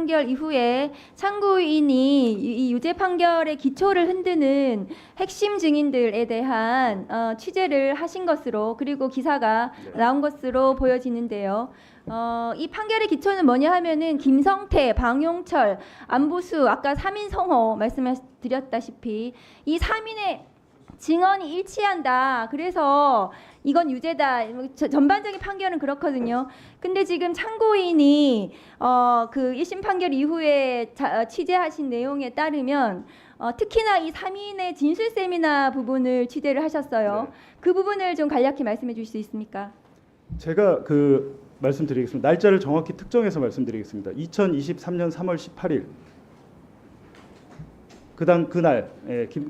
판결 이후에 참고인이 이 유죄 판결의 기초를 흔드는 핵심 증인들에 대한 취재를 하신 것으로, 그리고 기사가 나온 것으로 보여지는데요. 이 판결의 기초는 뭐냐 하면은 김성태, 방용철, 안부수, 아까 3인 성호 말씀드렸다시피 이 3인의 증언이 일치한다. 그래서 이건 유죄다. 전반적인 판결은 그렇거든요. 근데 지금 참고인이 그 1심 판결 이후에 취재하신 내용에 따르면 특히나 이 3인의 진술 세미나 부분을 취재를 하셨어요. 네. 그 부분을 좀 간략히 말씀해 주실 수 있습니까? 제가 말씀드리겠습니다. 날짜를 정확히 특정해서 말씀드리겠습니다. 2023년 3월 18일 그날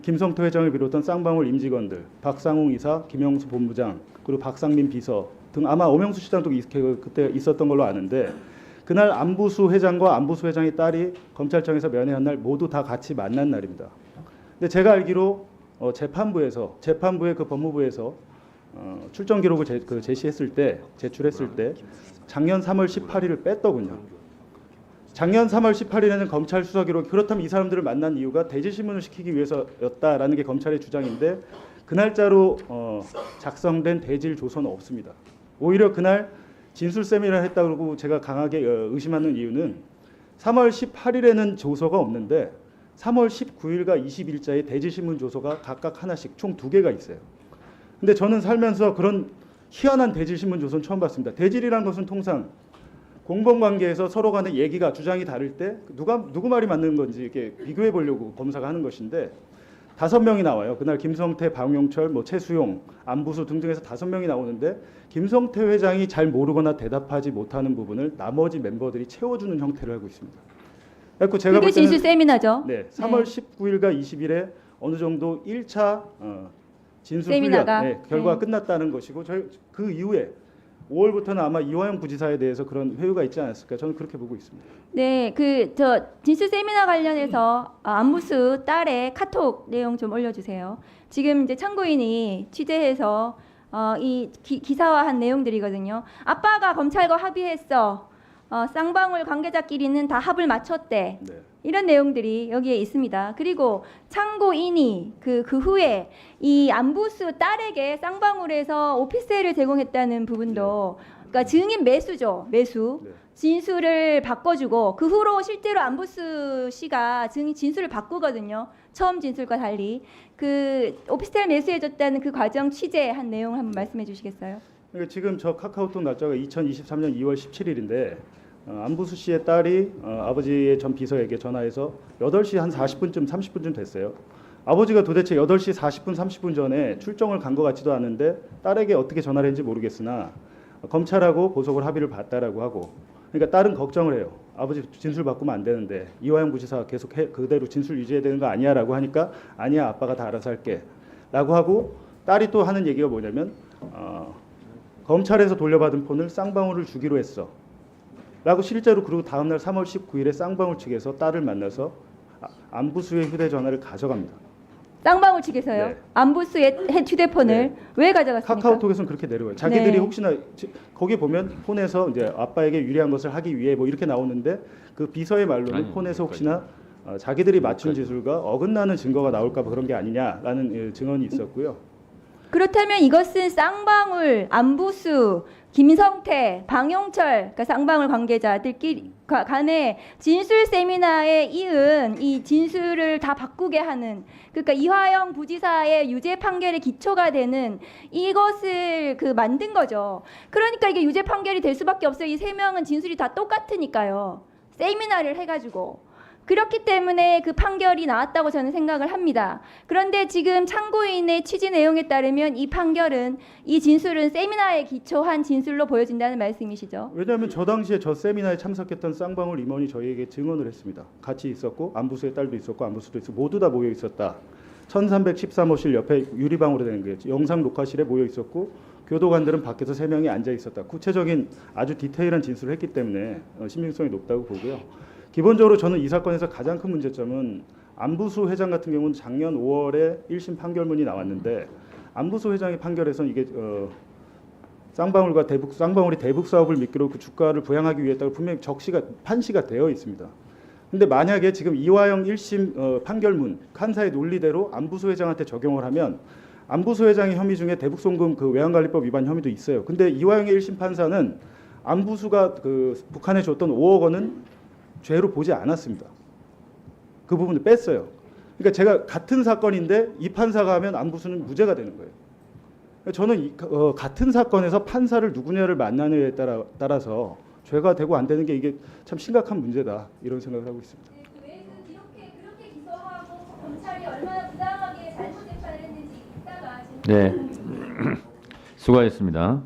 김성태 회장을 비롯한 쌍방울 임직원들, 박상웅 이사, 김영수 본부장, 그리고 박상민 비서 등 아마 오명수 시장도 그때 있었던 걸로 아는데, 그날 안부수 회장과 안부수 회장의 딸이 검찰청에서 면회한 날 모두 다 같이 만난 날입니다. 근데 제가 알기로 재판부의 그 법무부에서 출정 기록을 제출했을 때 작년 3월 18일을 뺐더군요. 작년 3월 18일에는 검찰 수사 기록, 그렇다면 이 사람들을 만난 이유가 대질신문을 시키기 위해서였다라는 게 검찰의 주장인데, 그 날짜로 작성된 대질 조서는 없습니다. 오히려 그날 진술 세미나를 했다고 제가 강하게 의심하는 이유는 3월 18일에는 조서가 없는데 3월 19일과 20일자에 대질신문 조서가 각각 하나씩 총 2개가 있어요. 근데 저는 살면서 그런 희한한 대질신문 조서는 처음 봤습니다. 대질이란 것은 통상 공범관계에서 서로 간의 얘기가 주장이 다를 때 누구 말이 맞는 건지 이렇게 비교해 보려고 검사가 하는 것인데, 5명이 나와요. 그날 김성태, 방용철, 최수용, 안부수 등등해서 5명이 나오는데, 김성태 회장이 잘 모르거나 대답하지 못하는 부분을 나머지 멤버들이 채워주는 형태를 하고 있습니다. 그래서 제가 그게 진술 세미나죠. 네, 3월 19일과 20일에 어느 정도 1차 진술 세미나가 훈련 결과가 끝났다는 것이고, 그 이후에 5월부터는 아마 이화영 부지사에 대해서 그런 회유가 있지 않았을까, 저는 그렇게 보고 있습니다. 네, 진술 세미나 관련해서 안부수 딸의 카톡 내용 좀 올려주세요. 지금 이제 참고인이 취재해서 이 기사화한 내용들이거든요. 아빠가 검찰과 합의했어. 쌍방울 관계자끼리는 다 합을 맞췄대. 네. 이런 내용들이 여기에 있습니다. 그리고 참고인이 그 후에 이 안부수 딸에게 쌍방울에서 오피스텔을 제공했다는 부분도, 그러니까 증인 매수죠. 매수. 네. 진술을 바꿔주고, 그 후로 실제로 안부수 씨가 진술을 바꾸거든요. 처음 진술과 달리. 그 오피스텔 매수해줬다는 그 과정 취재한 내용 한번 말씀해 주시겠어요? 그러니까 지금 저 카카오톡 날짜가 2023년 2월 17일인데 안부수 씨의 딸이 아버지의 전 비서에게 전화해서 8시 한 40분쯤 30분쯤 됐어요. 아버지가 도대체 8시 40분 30분 전에 출정을 간 것 같지도 않은데 딸에게 어떻게 전화를 했는지 모르겠으나 검찰하고 보석을 합의를 봤다라고 하고, 그러니까 딸은 걱정을 해요. 아버지 진술 바꾸면 안 되는데 이화영 부지사 계속 그대로 진술 유지해야 되는 거 아니야라고 하니까, 아니야 아빠가 다 알아서 할게 라고 하고, 딸이 또 하는 얘기가 뭐냐면 검찰에서 돌려받은 폰을 쌍방울을 주기로 했어 라고 실제로, 그리고 다음날 3월 19일에 쌍방울 측에서 딸을 만나서 안부수의 휴대전화를 가져갑니다. 쌍방울 측에서요? 네. 안부수의 휴대폰을 네. 왜 가져갔습니까? 카카오톡에서는 그렇게 내려와요. 자기들이 네. 혹시나 거기 보면 폰에서 이제 아빠에게 유리한 것을 하기 위해 이렇게 나오는데, 그 비서의 말로는 폰에서 혹시나 자기들이 맞춘 진술과 어긋나는 증거가 나올까 봐 그런 게 아니냐라는 증언이 있었고요. 그렇다면 이것은 쌍방울, 안부수, 김성태, 방용철, 그러니까 쌍방울 관계자들끼리 간의 진술 세미나에 이은 이 진술을 다 바꾸게 하는, 그러니까 이화영 부지사의 유죄 판결의 기초가 되는 이것을 만든 거죠. 그러니까 이게 유죄 판결이 될 수밖에 없어요. 이 3명은 진술이 다 똑같으니까요. 세미나를 해가지고. 그렇기 때문에 그 판결이 나왔다고 저는 생각을 합니다. 그런데 지금 참고인의 취지 내용에 따르면 이 판결은, 이 진술은 세미나에 기초한 진술로 보여진다는 말씀이시죠? 왜냐하면 저 당시에 저 세미나에 참석했던 쌍방울 임원이 저희에게 증언을 했습니다. 같이 있었고 안부수의 딸도 있었고 안부수도 있었고 모두 다 모여 있었다. 1313호실 옆에 유리방으로 되는 게 영상 녹화실에 모여 있었고, 교도관들은 밖에서 3명이 앉아 있었다. 구체적인 아주 디테일한 진술을 했기 때문에 신빙성이 높다고 보고요. 기본적으로 저는 이 사건에서 가장 큰 문제점은, 안부수 회장 같은 경우는 작년 5월에 1심 판결문이 나왔는데, 안부수 회장의 판결에서는 이게 쌍방울이 대북 사업을 미끼로 그 주가를 부양하기 위해 했다고 분명히 판시가 되어 있습니다. 근데 만약에 지금 이화영 1심 판결문 판사의 논리대로 안부수 회장한테 적용을 하면 안부수 회장의 혐의 중에 대북송금 그 외환관리법 위반 혐의도 있어요. 근데 이화영의 1심 판사는 안부수가 그 북한에 줬던 5억 원은 죄로 보지 않았습니다. 그 부분을 뺐어요. 그러니까 제가 같은 사건인데 이 판사가 하면 안부수는 무죄가 되는 거예요. 저는 같은 사건에서 판사를 누구냐를 만나느냐에 따라서 죄가 되고 안 되는 게 이게 참 심각한 문제다 이런 생각을 하고 있습니다. 네, 그렇게 기소하고 검찰이 얼마나 부당하게 잘못 재판을 했는지 이따가 네, 수고하셨습니다.